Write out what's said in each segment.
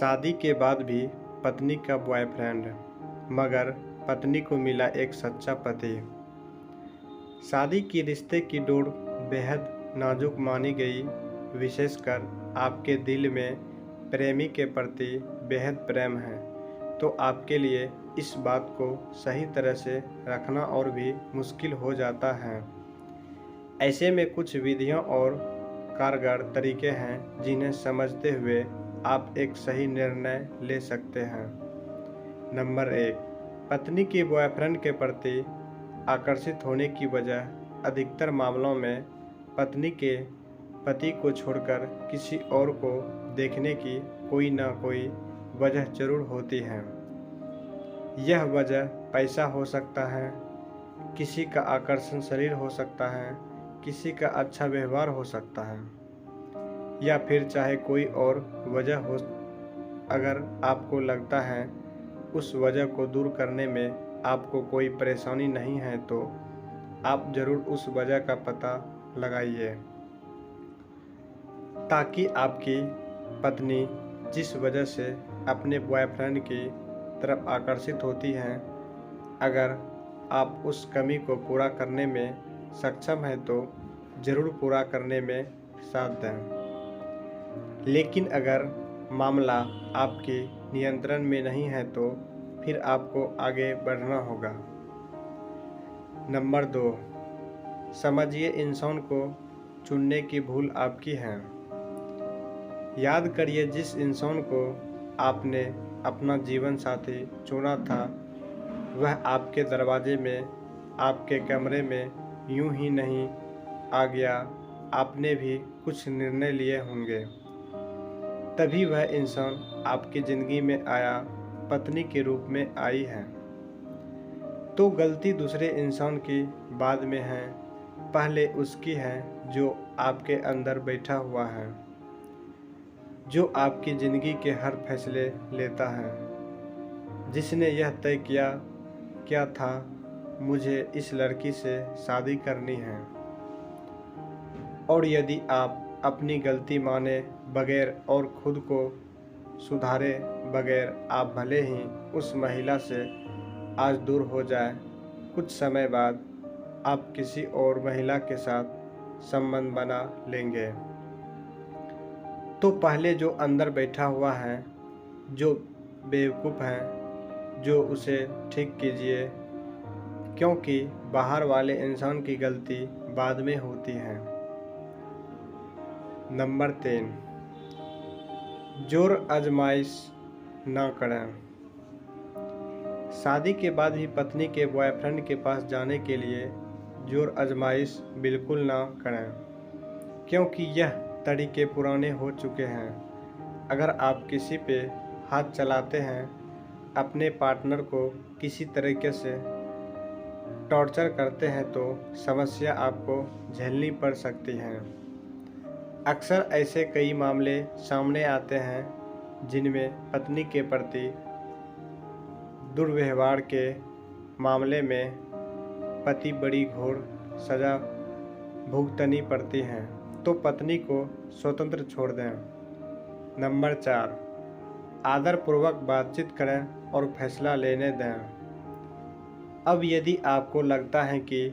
शादी के बाद भी पत्नी का बॉयफ्रेंड, मगर पत्नी को मिला एक सच्चा पति। शादी की रिश्ते की डोर बेहद नाजुक मानी गई, विशेषकर आपके दिल में प्रेमी के प्रति बेहद प्रेम है तो आपके लिए इस बात को सही तरह से रखना और भी मुश्किल हो जाता है। ऐसे में कुछ विधियां और कारगर तरीके हैं जिन्हें समझते हुए आप एक सही निर्णय ले सकते हैं। नंबर 1, पत्नी की बॉयफ्रेंड के प्रति आकर्षित होने की वजह अधिकतर मामलों में पत्नी के पति को छोड़कर किसी और को देखने की कोई ना कोई वजह जरूर होती है। यह वजह पैसा हो सकता है, किसी का आकर्षण शरीर हो सकता है, किसी का अच्छा व्यवहार हो सकता है, या फिर चाहे कोई और वजह हो। अगर आपको लगता है उस वजह को दूर करने में आपको कोई परेशानी नहीं है तो आप ज़रूर उस वजह का पता लगाइए, ताकि आपकी पत्नी जिस वजह से अपने बॉयफ्रेंड की तरफ आकर्षित होती हैं, अगर आप उस कमी को पूरा करने में सक्षम हैं तो ज़रूर पूरा करने में साथ दें। लेकिन अगर मामला आपके नियंत्रण में नहीं है तो फिर आपको आगे बढ़ना होगा। नंबर 2, समझिए इंसान को चुनने की भूल आपकी है। याद करिए जिस इंसान को आपने अपना जीवन साथी चुना था वह आपके दरवाजे में, आपके कमरे में यूं ही नहीं आ गया। आपने भी कुछ निर्णय लिए होंगे, तभी वह इंसान आपकी ज़िंदगी में आया, पत्नी के रूप में आई है। तो गलती दूसरे इंसान की बाद में है, पहले उसकी है जो आपके अंदर बैठा हुआ है, जो आपकी ज़िंदगी के हर फैसले लेता है, जिसने यह तय किया था मुझे इस लड़की से शादी करनी है। और यदि आप अपनी गलती माने बगैर और खुद को सुधारे बगैर आप भले ही उस महिला से आज दूर हो जाए, कुछ समय बाद आप किसी और महिला के साथ संबंध बना लेंगे, तो पहले जो अंदर बैठा हुआ है, जो बेवकूफ़ है, जो उसे ठीक कीजिए, क्योंकि बाहर वाले इंसान की गलती बाद में होती है। नंबर 3, जोर आजमाइश ना करें। शादी के बाद भी पत्नी के बॉयफ्रेंड के पास जाने के लिए जोर आजमाइश बिल्कुल ना करें, क्योंकि यह तरीके पुराने हो चुके हैं। अगर आप किसी पे हाथ चलाते हैं, अपने पार्टनर को किसी तरीके से टॉर्चर करते हैं तो समस्या आपको झेलनी पड़ सकती है। अक्सर ऐसे कई मामले सामने आते हैं जिनमें पत्नी के प्रति दुर्व्यवहार के मामले में पति बड़ी घोर सज़ा भुगतनी पड़ती है, तो पत्नी को स्वतंत्र छोड़ दें। नंबर 4, आदरपूर्वक बातचीत करें और फैसला लेने दें। अब यदि आपको लगता है कि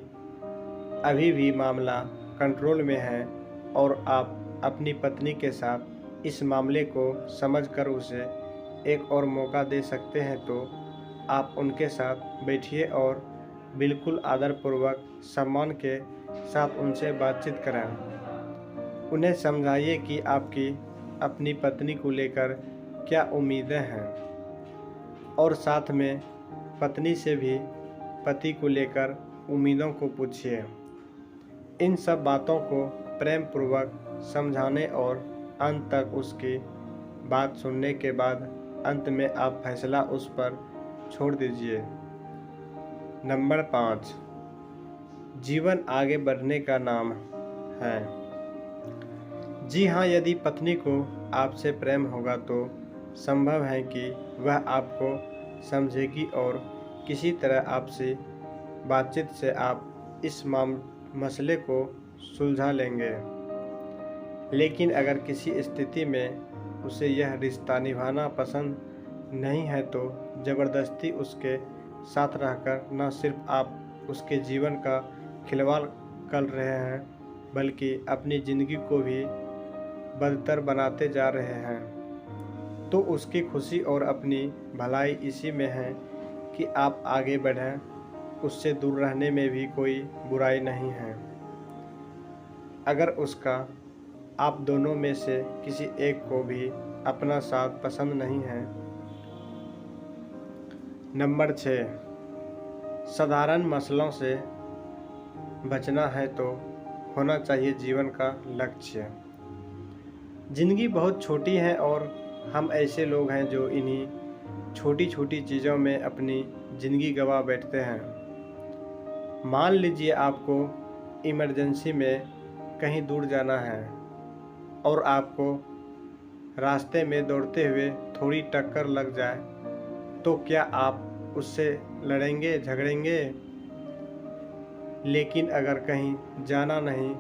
अभी भी मामला कंट्रोल में है और आप अपनी पत्नी के साथ इस मामले को समझकर उसे एक और मौका दे सकते हैं तो आप उनके साथ बैठिए और बिल्कुल आदरपूर्वक सम्मान के साथ उनसे बातचीत करें। उन्हें समझाइए कि आपकी अपनी पत्नी को लेकर क्या उम्मीदें हैं, और साथ में पत्नी से भी पति को लेकर उम्मीदों को पूछिए। इन सब बातों को प्रेम पूर्वक समझाने और अंत तक उसकी बात सुनने के बाद अंत में आप फैसला उस पर छोड़ दीजिए। नंबर 5, जीवन आगे बढ़ने का नाम है। जी हाँ, यदि पत्नी को आपसे प्रेम होगा तो संभव है कि वह आपको समझेगी और किसी तरह आपसे बातचीत से आप इस मसले को सुलझा लेंगे। लेकिन अगर किसी स्थिति में उसे यह रिश्ता निभाना पसंद नहीं है तो ज़बरदस्ती उसके साथ रहकर न सिर्फ आप उसके जीवन का खिलवाड़ कर रहे हैं बल्कि अपनी ज़िंदगी को भी बदतर बनाते जा रहे हैं। तो उसकी खुशी और अपनी भलाई इसी में है कि आप आगे बढ़ें। उससे दूर रहने में भी कोई बुराई नहीं है अगर उसका आप दोनों में से किसी एक को भी अपना साथ पसंद नहीं है। नंबर 6, साधारण मसलों से बचना है तो होना चाहिए जीवन का लक्ष्य। ज़िंदगी बहुत छोटी है और हम ऐसे लोग हैं जो इन्हीं छोटी छोटी चीज़ों में अपनी ज़िंदगी गंवा बैठते हैं। मान लीजिए आपको इमरजेंसी में कहीं दूर जाना है और आपको रास्ते में दौड़ते हुए थोड़ी टक्कर लग जाए तो क्या आप उससे लड़ेंगे झगड़ेंगे? लेकिन अगर कहीं जाना नहीं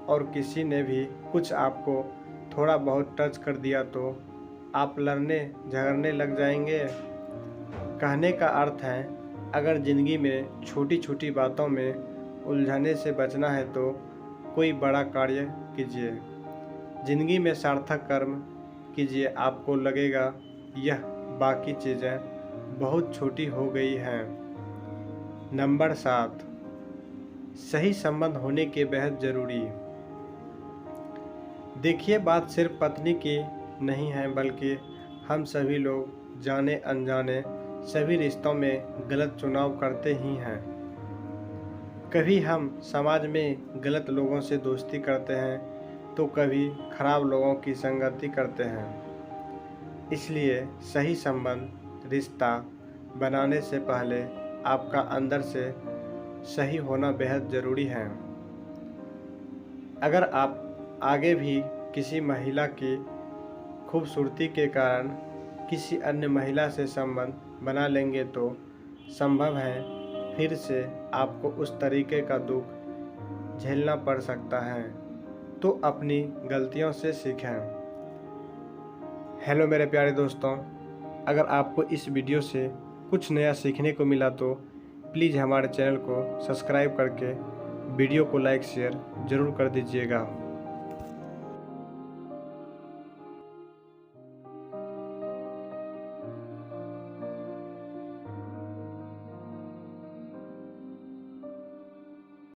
और किसी ने भी कुछ आपको थोड़ा बहुत टच कर दिया तो आप लड़ने झगड़ने लग जाएंगे। कहने का अर्थ है अगर ज़िंदगी में छोटी छोटी बातों में उलझने से बचना है तो कोई बड़ा कार्य कीजिए। ज़िंदगी में सार्थक कर्म कीजिए। आपको लगेगा यह बाकी चीज़ें बहुत छोटी हो गई हैं। नंबर 7, सही संबंध होने के बेहद ज़रूरी। देखिए, बात सिर्फ पत्नी की नहीं है बल्कि हम सभी लोग जाने अनजाने सभी रिश्तों में गलत चुनाव करते ही हैं। कभी हम समाज में गलत लोगों से दोस्ती करते हैं तो कभी खराब लोगों की संगति करते हैं। इसलिए सही संबंध रिश्ता बनाने से पहले आपका अंदर से सही होना बेहद ज़रूरी है। अगर आप आगे भी किसी महिला की खूबसूरती के कारण किसी अन्य महिला से संबंध बना लेंगे तो संभव है फिर से आपको उस तरीके का दुख झेलना पड़ सकता है। तो अपनी गलतियों से सीखें। हेलो मेरे प्यारे दोस्तों, अगर आपको इस वीडियो से कुछ नया सीखने को मिला तो प्लीज़ हमारे चैनल को सब्सक्राइब करके वीडियो को लाइक शेयर ज़रूर कर दीजिएगा।